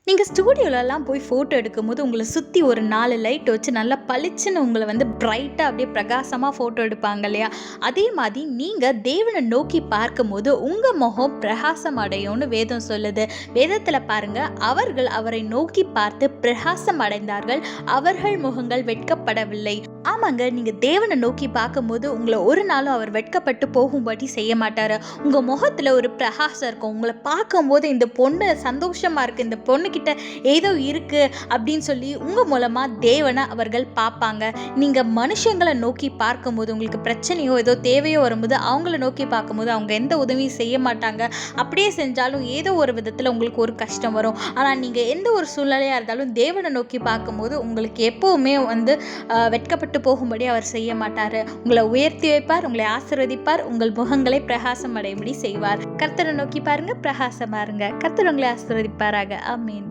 நீங்கள் ஸ்டூடியோலலாம் போய் ஃபோட்டோ எடுக்கும்போது உங்களை சுற்றி ஒரு 4 லைட் வச்சு நல்லா பளிச்சுன்னு உங்களை பிரைட்டாக அப்படியே பிரகாசமாக ஃபோட்டோ எடுப்பாங்க இல்லையா? அதே மாதிரி நீங்கள் தேவனை நோக்கி பார்க்கும்போது உங்கள் முகம் பிரகாசம் அடையும்னு வேதம் சொல்லுது. வேதத்தில் பாருங்கள், அவர்கள் அவரை நோக்கி பார்த்து பிரகாசம் அடைந்தார்கள், அவர்கள் முகங்கள் வெட்கப்படவில்லை. ஆமாங்க, நீங்கள் தேவனை நோக்கி பார்க்கும்போது உங்களை ஒரு நாளும் அவர் வெட்கப்பட்டு போகும்படி செய்ய மாட்டார். உங்கள் முகத்தில் ஒரு பிரகாசம் இருக்கும். உங்களை பார்க்கும்போது இந்த பொண்ணு சந்தோஷமாக இருக்குது, இந்த பொண்ணுக்கிட்ட ஏதோ இருக்குது அப்படின்னு சொல்லி உங்கள் மூலமாக தேவனை அவர்கள் பார்ப்பாங்க. நீங்கள் மனுஷங்களை நோக்கி பார்க்கும்போது உங்களுக்கு பிரச்சனையோ ஏதோ தேவையோ வரும்போது அவங்கள நோக்கி பார்க்கும்போது அவங்க எந்த உதவியும் செய்ய மாட்டாங்க. அப்படியே செஞ்சாலும் ஏதோ ஒரு விதத்தில் உங்களுக்கு ஒரு கஷ்டம் வரும். ஆனால் நீங்கள் எந்த ஒரு சூழ்நிலையாக இருந்தாலும் தேவனை நோக்கி பார்க்கும்போது உங்களுக்கு எப்போவுமே வெட்கப்பட்டு போகும்படி அவர் செய்ய மாட்டார். உங்களை உயர்த்தி வைப்பார், உங்களை ஆசீர்வதிப்பார், உங்கள் முகங்களை பிரகாசம் அடையும்படி செய்வார். கர்த்தரை நோக்கி பாருங்க, பிரகாசமா இருங்க. கர்த்தர் உங்களை ஆசீர்வதிப்பாராக. ஆமென்.